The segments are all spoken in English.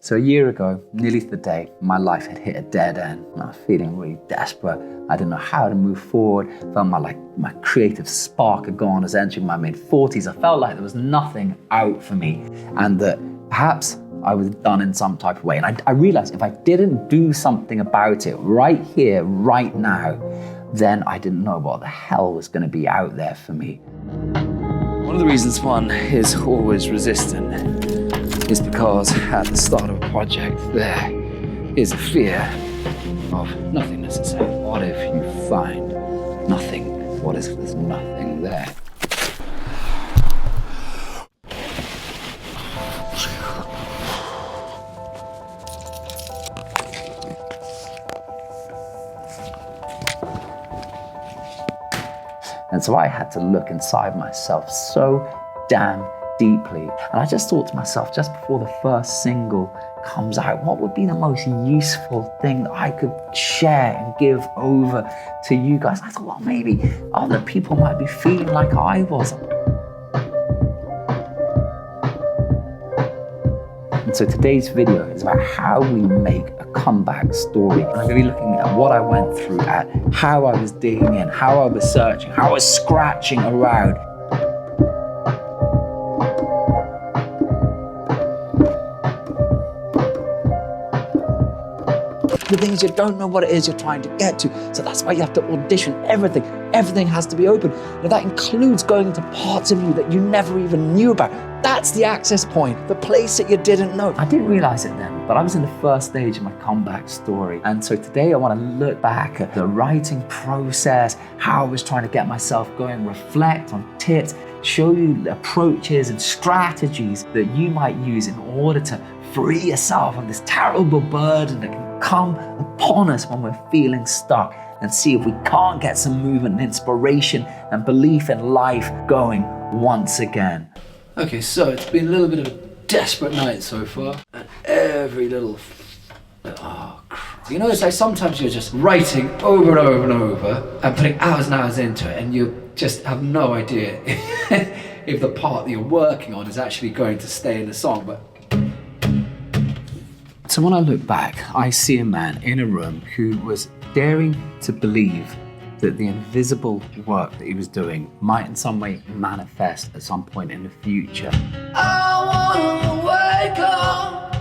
So a year ago, nearly to the day, my life had hit a dead end. I was feeling really desperate. I didn't know how to move forward. Felt my creative spark had gone as I entered my mid-40s. I felt like there was nothing out for me and that perhaps I was done in some type of way. And I realized if I didn't do something about it right here, right now, then I didn't know what the hell was going to be out there for me. One of the reasons one is always resistant is because at the start of a project, there is a fear of nothingness. It's like, what if you find nothing? What if there's nothing there? And so I had to look inside myself so damn deeply. And I just thought to myself, just before the first single comes out, what would be the most useful thing that I could share and give over to you guys? I thought, well, maybe other people might be feeling like I was. And so today's video is about how we make a comeback story. I'm going to be looking at what I went through, at how I was digging in, how I was searching, how I was scratching around. The thing is, you don't know what it is you're trying to get to. So that's why you have to audition everything. Everything has to be open. And that includes going into parts of you that you never even knew about. That's the access point, the place that you didn't know. I didn't realize it then, but I was in the first stage of my comeback story. And so today I want to look back at the writing process, how I was trying to get myself going, reflect on tips, show you approaches and strategies that you might use in order to free yourself of this terrible burden that can come upon us when we're feeling stuck, and see if we can't get some movement and inspiration and belief in life going once again. Okay, so it's been a little bit of a desperate night so far, and every little, oh crap. You know, it's like sometimes you're just writing over and over and over and putting hours and hours into it, and you just have no idea if the part that you're working on is actually going to stay in the song. But so when I look back, I see a man in a room who was daring to believe that the invisible work that he was doing might in some way manifest at some point in the future. I wanna wake up.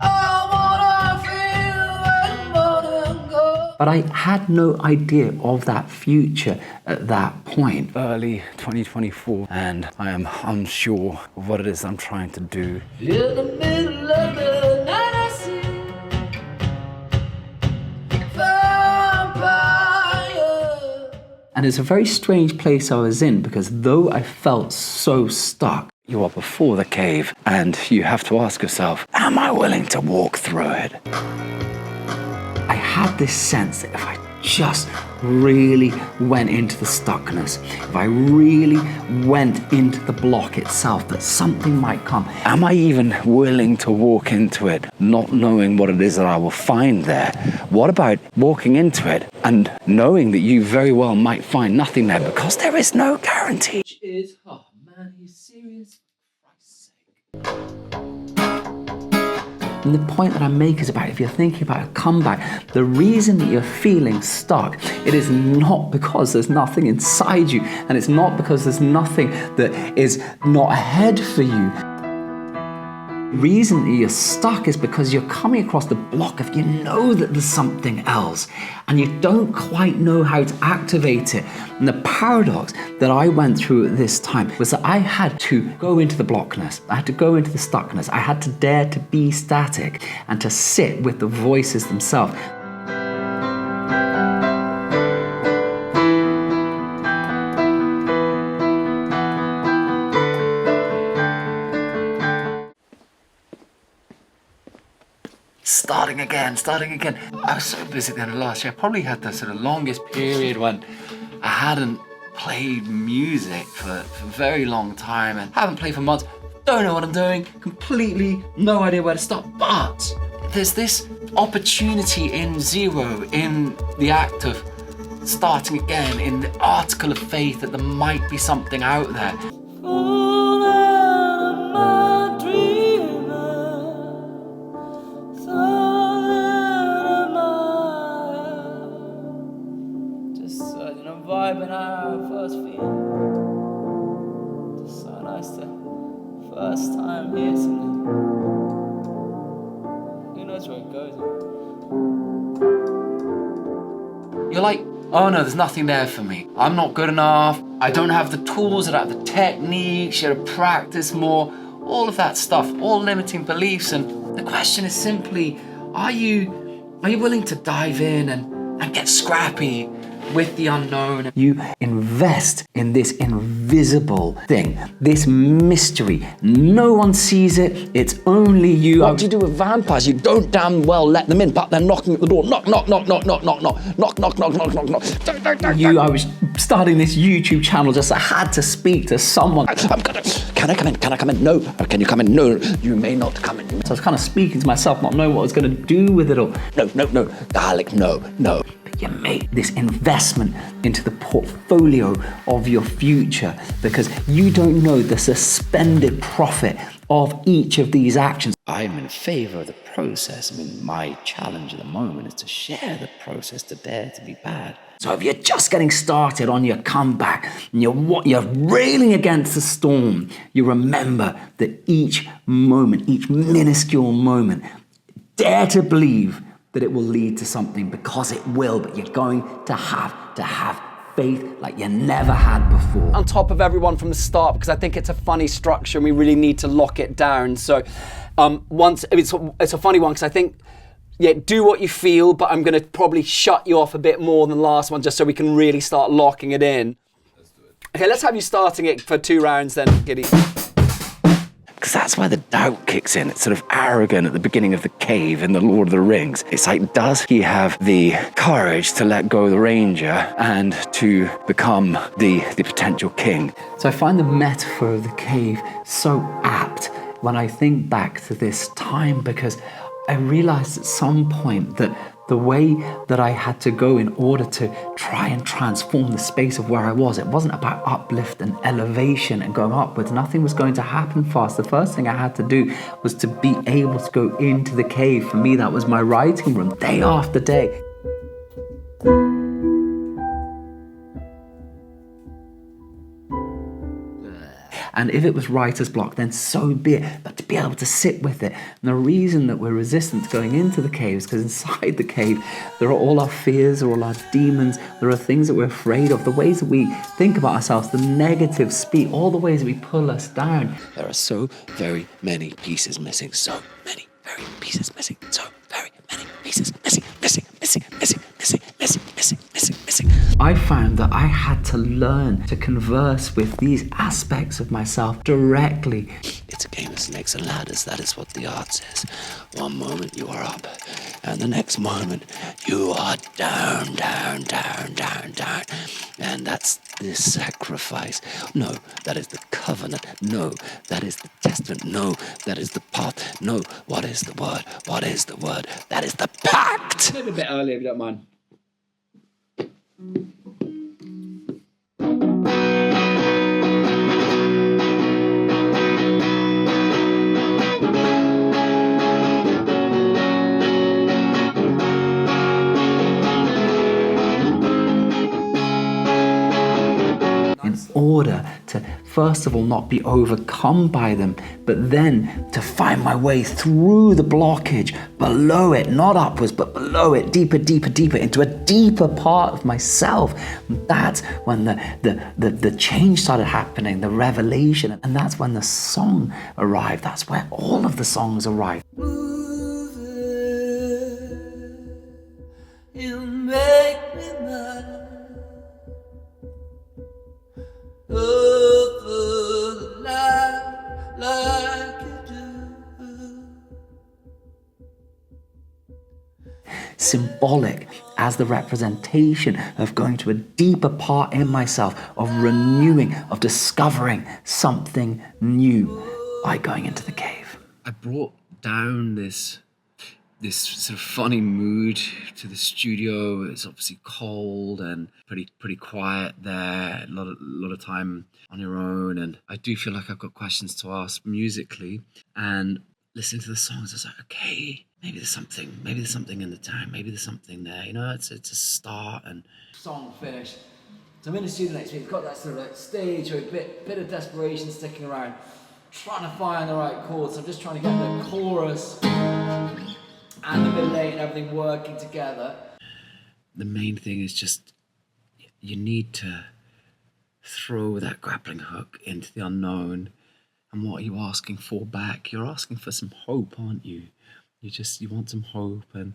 I wanna feel like morning go. But I had no idea of that future at that point. Early 2024, and I am unsure of what it is I'm trying to do. In the middle of the night I see and it's a very strange place I was in, because though I felt so stuck, you are before the cave and you have to ask yourself, am I willing to walk through it? I had this sense that if I just really went into the stuckness, if I really went into the block itself, that something might come. Am I even willing to walk into it, not knowing what it is that I will find there? What about walking into it and knowing that you very well might find nothing there, because there is no guarantee? Which is, oh man, are you serious? For Christ's sake. And the point that I make is about, if you're thinking about a comeback, the reason that you're feeling stuck, it is not because there's nothing inside you, and it's not because there's nothing that is not ahead for you. The reason that you're stuck is because you're coming across the block of, you know that there's something else and you don't quite know how to activate it. And the paradox that I went through at this time was that I had to go into the blockness. I had to go into the stuckness. I had to dare to be static and to sit with the voices themselves. Starting again. I was so busy at the end of last year. I probably had the sort of longest period when I hadn't played music for a very long time, and haven't played for months. Don't know what I'm doing, completely no idea where to start. But there's this opportunity in zero, in the act of starting again, in the article of faith that there might be something out there. you're like, oh no, there's nothing there for me. I'm not good enough. I don't have the tools, I don't have the techniques, you gotta practice more, all of that stuff, all limiting beliefs. And the question is simply, are you willing to dive in and get scrappy with the unknown? You invest in this invisible thing, this mystery. No one sees it, it's only you. What do you do with vampires? You don't damn well let them in, but they're knocking at the door. Knock, knock, knock, knock, knock, knock, knock, knock, knock, knock, knock, knock, knock. I was starting this YouTube channel, just I had to speak to someone. Can I come in? Can I come in? No. Can you come in? No, you may not come in. So I was kind of speaking to myself, not knowing what I was going to do with it all. No. Garlic, no. But you make this investment into the portfolio of your future because you don't know the suspended profit of each of these actions. I'm in favor of the process. I mean, my challenge at the moment is to share the process, to dare to be bad. So if you're just getting started on your comeback and you're railing against the storm, you remember that each moment, each minuscule moment, dare to believe that it will lead to something, because it will, but you're going to have faith like you never had before. On top of everyone from the start, because I think it's a funny structure and we really need to lock it down. So it's a funny one because I think, do what you feel, but I'm going to probably shut you off a bit more than the last one just so we can really start locking it in. Let's do it. Okay, let's have you starting it for 2 rounds then, Giddy. Because that's where the doubt kicks in. It's sort of arrogant at the beginning of the cave in the Lord of the Rings. It's like, does he have the courage to let go of the ranger and to become the potential king? So I find the metaphor of the cave so apt when I think back to this time, because I realized at some point that the way that I had to go in order to try and transform the space of where I was, it wasn't about uplift and elevation and going upwards. Nothing was going to happen fast. The first thing I had to do was to be able to go into the cave. For me, that was my writing room, day after day. And if it was writer's block, then so be it. But to be able to sit with it. And the reason that we're resistant to going into the cave is because inside the cave, there are all our fears, there are all our demons, there are things that we're afraid of, the ways that we think about ourselves, the negative speak, all the ways that we pull us down. There are so very many pieces missing. So many very pieces missing. So very many pieces missing. I found that I had to learn to converse with these aspects of myself directly. It's a game of snakes and ladders. That is what the art says. One moment you are up, and the next moment you are down. And that's the sacrifice. No, that is the covenant. No, that is the testament. No, that is the path. No, what is the word? What is the word? That is the pact. Maybe a bit earlier if you don't mind. In order to, first of all, not be overcome by them, but then to find my way through the blockage, below it, not upwards, but below it, deeper, into a deeper part of myself. And that's when the change started happening, the revelation, and that's when the song arrived. That's where all of the songs arrived. You make me mine. Over the light like you do. Symbolic as the representation of going to a deeper part in myself, of renewing, of discovering something new by going into the cave. I brought down this sort of funny mood to the studio. It's obviously cold and pretty quiet there. A lot of time on your own, and I do feel like I've got questions to ask musically. And listening to the songs, I was like, okay, maybe there's something in the town. Maybe there's something there. You know, it's a start and Song finished. So I'm in the studio next week. Got that sort of like stage or a bit of desperation sticking around, trying to find the right chords. I'm just trying to get the chorus and the delay and everything working together. the main thing is just you need to throw that grappling hook into the unknown. And what are you asking for back? You're asking for some hope, aren't you? You want some hope. And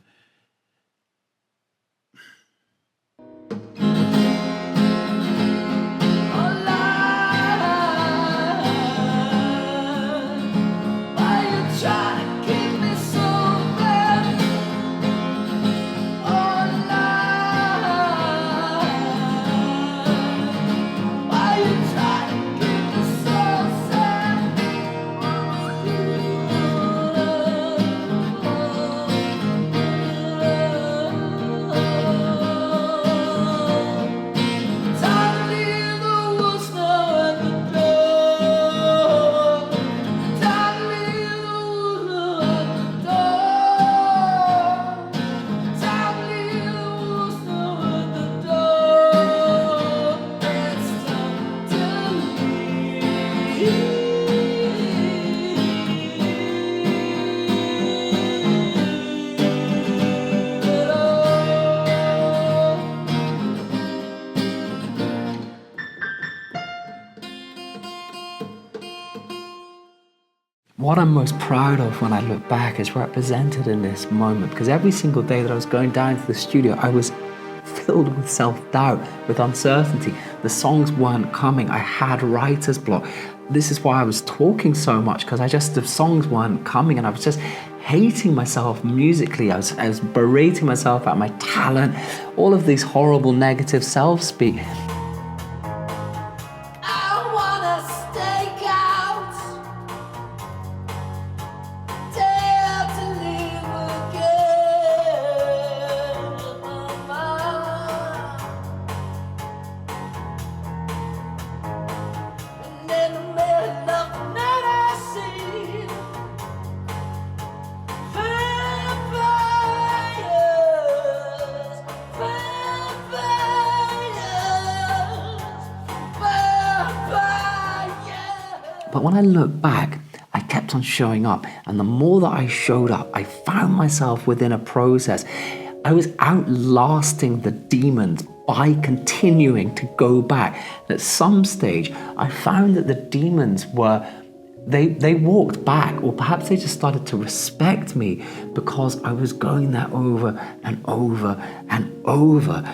what I'm most proud of when I look back is represented in this moment, because every single day that I was going down to the studio, I was filled with self-doubt, with uncertainty. The songs weren't coming. I had writer's block. This is why I was talking so much, because the songs weren't coming, and I was just hating myself musically. I was berating myself at my talent, all of these horrible negative self-speak. But when I look back, I kept on showing up. And the more that I showed up, I found myself within a process. I was outlasting the demons by continuing to go back. And at some stage, I found that the demons they walked back, or perhaps they just started to respect me because I was going there over and over and over.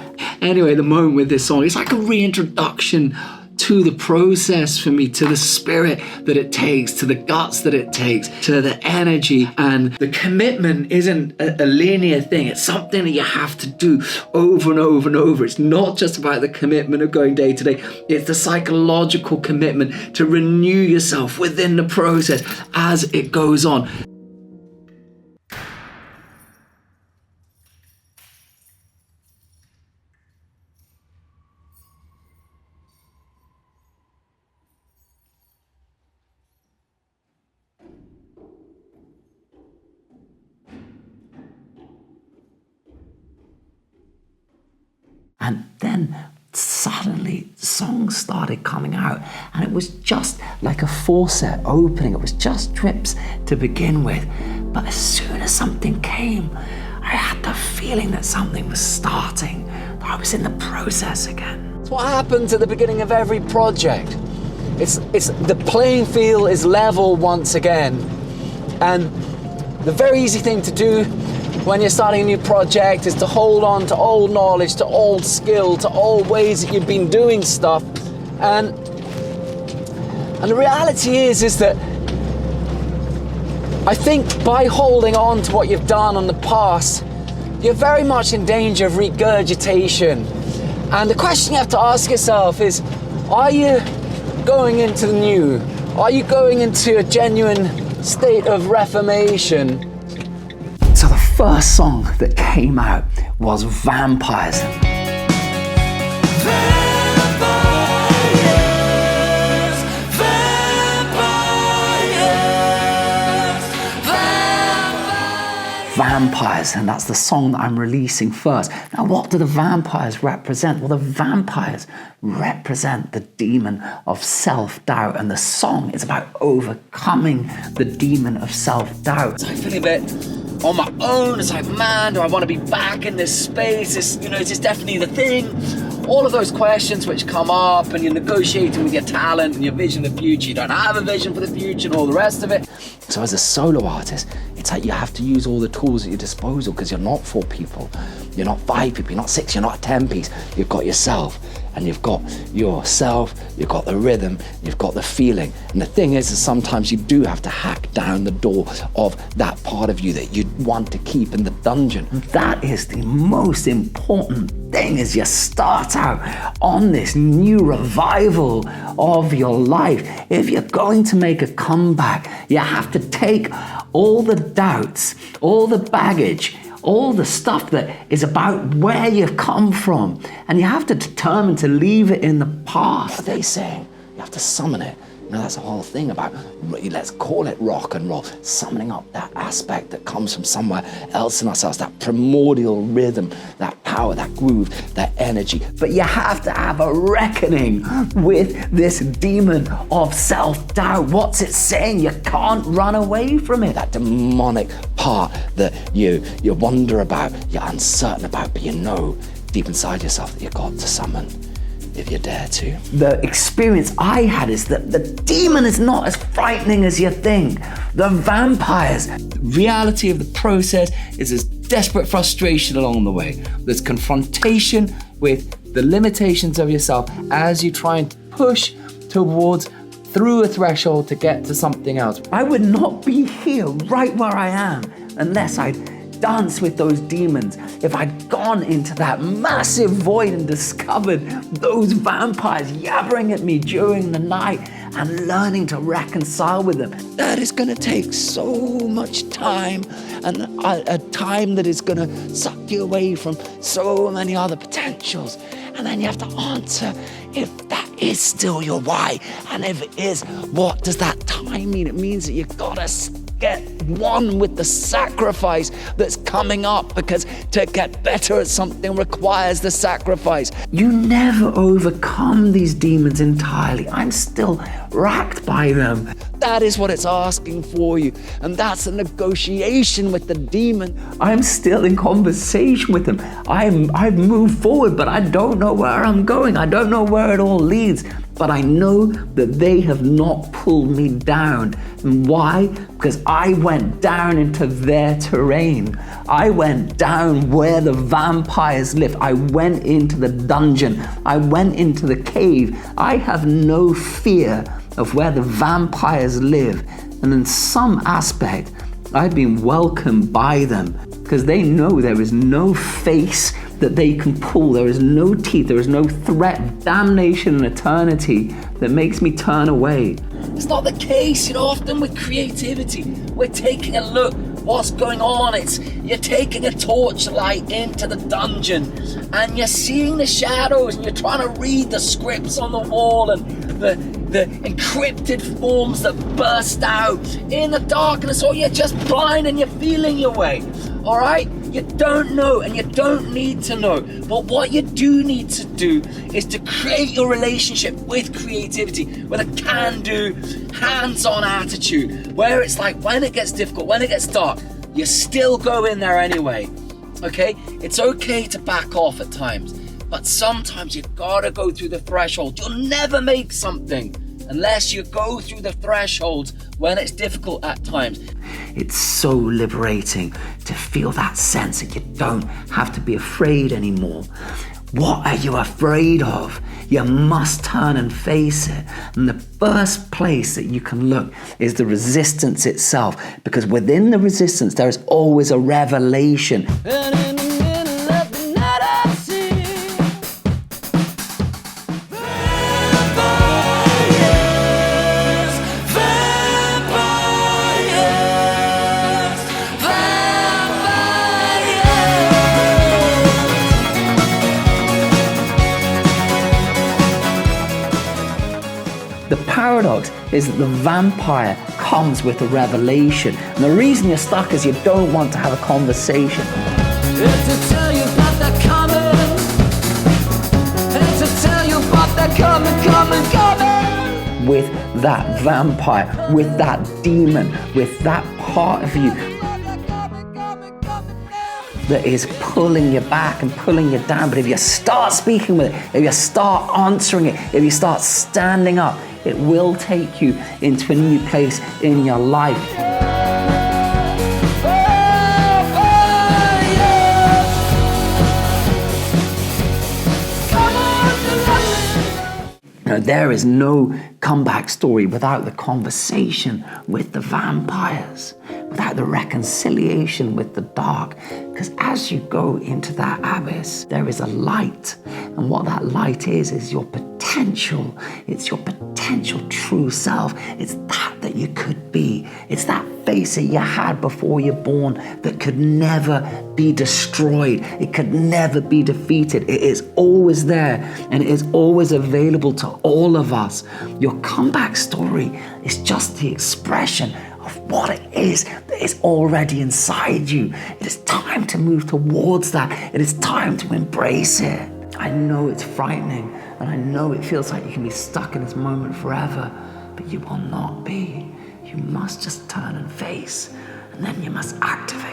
Anyway, the moment with this song, it's like a reintroduction to the process for me, to the spirit that it takes, to the guts that it takes, to the energy. And the commitment isn't a linear thing. It's something that you have to do over and over and over. It's not just about the commitment of going day to day. It's the psychological commitment to renew yourself within the process as it goes on. And then suddenly songs started coming out, and it was just like a faucet opening. It was just drips to begin with. But as soon as something came, I had the feeling that something was starting, that I was in the process again. It's what happens at the beginning of every project. It's the playing field is level once again. And the very easy thing to do when you're starting a new project is to hold on to old knowledge, to old skill, to old ways that you've been doing stuff. And the reality is that I think by holding on to what you've done in the past, you're very much in danger of regurgitation. And the question you have to ask yourself is, are you going into the new? Are you going into a genuine state of reformation? So the first song that came out was Vampires. Vampires, and that's the song that I'm releasing first. Now, what do the vampires represent? Well, the vampires represent the demon of self-doubt, and the song is about overcoming the demon of self-doubt. I feel a bit on my own. It's like, man, do I want to be back in this space? Is this definitely the thing? All of those questions which come up, and you're negotiating with your talent and your vision of the future. You don't have a vision for the future and all the rest of it. So as a solo artist, it's like you have to use all the tools at your disposal, because you're not 4 people, you're not 5 people, you're not 6, you're not a 10 piece. You've got yourself, and you've got the rhythm, you've got the feeling. And the thing is sometimes you do have to hack down the door of that part of you that you want to keep in the dungeon. That is the most important thing as you start out on this new revival of your life. If you're going to make a comeback, you have to take all the doubts, all the baggage, all the stuff that is about where you've come from, and you have to determine to leave it in the past. What are they saying? You have to summon it. That's the whole thing about, let's call it rock and roll, summoning up that aspect that comes from somewhere else in ourselves, that primordial rhythm, that power, that groove, that energy. But you have to have a reckoning with this demon of self-doubt. What's it saying? You can't run away from it. That demonic part that you wonder about, you're uncertain about, but you know deep inside yourself that you've got to summon, if you dare to. The experience I had is that the demon is not as frightening as you think. The vampires. The reality of the process is there's desperate frustration along the way. There's confrontation with the limitations of yourself as you try and push towards through a threshold to get to something else. I would not be here right where I am unless I'd dance with those demons, if I'd gone into that massive void and discovered those vampires yabbering at me during the night and learning to reconcile with them. That is going to take so much time, and a time that is going to suck you away from so many other potentials. And then you have to answer if that is still your why, and if it is, what does that time mean? It means that you've got to get one with the sacrifice that's coming up, because to get better at something requires the sacrifice. You never overcome these demons entirely. I'm still racked by them. That is what it's asking for you, and that's a negotiation with the demon. I'm still in conversation with them. I've moved forward, but I don't know where I'm going. I don't know where it all leads. But I know that they have not pulled me down. And why? Because I went down into their terrain. I went down where the vampires live. I went into the dungeon. I went into the cave. I have no fear of where the vampires live. And in some aspect, I've been welcomed by them, because they know there is no face that they can pull. There is no teeth. There is no threat, damnation, and eternity that makes me turn away. It's not the case, often with creativity, we're taking a look what's going on. You're taking a torchlight into the dungeon, and you're seeing the shadows, and you're trying to read the scripts on the wall and the encrypted forms that burst out in the darkness, or you're just blind and you're feeling your way. All right? You don't know, and you don't need to know. But what you do need to do is to create your relationship with creativity with a can-do, hands-on attitude, where it's like, when it gets difficult, when it gets dark, you still go in there anyway. Okay? It's okay to back off at times, but sometimes you've got to go through the threshold. You'll never make something unless you go through the thresholds when it's difficult at times. It's so liberating to feel that sense that you don't have to be afraid anymore. What are you afraid of? You must turn and face it. And the first place that you can look is the resistance itself, because within the resistance there is always a revelation. The paradox is that the vampire comes with a revelation. And the reason you're stuck is you don't want to have a conversation. It's to tell you that they're coming. It's to tell you that they're coming. With that vampire, with that demon, with that part of you. They're coming. that is pulling you back and pulling you down. But if you start speaking with it, if you start answering it, if you start standing up, it will take you into a new place in your life. Now, there is no comeback story without the conversation with the vampires, without the reconciliation with the dark. Because as you go into that abyss, there is a light. And what that light is your potential. It's your potential true self. It's that you could be. It's that face that you had before you're born that could never be destroyed. It could never be defeated. It is always there, and it is always available to all of us. Your comeback story is just the expression of what it is that is already inside you. It is time to move towards that. It is time to embrace it. I know it's frightening, and I know it feels like you can be stuck in this moment forever, but you will not be. You must just turn and face, and then you must activate.